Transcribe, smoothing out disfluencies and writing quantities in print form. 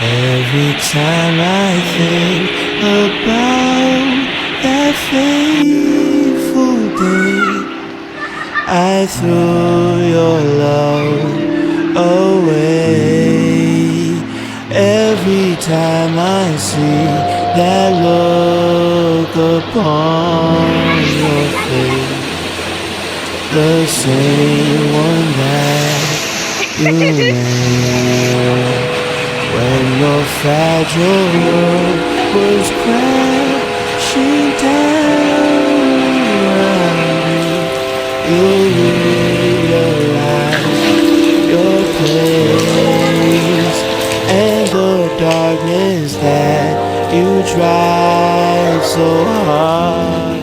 Every time I think about that fateful day, I threw your love away. Every time I see that look upon your face, the same one that you made when your fragile world was crashing down around you, you realize your place and the darkness that you tried so hard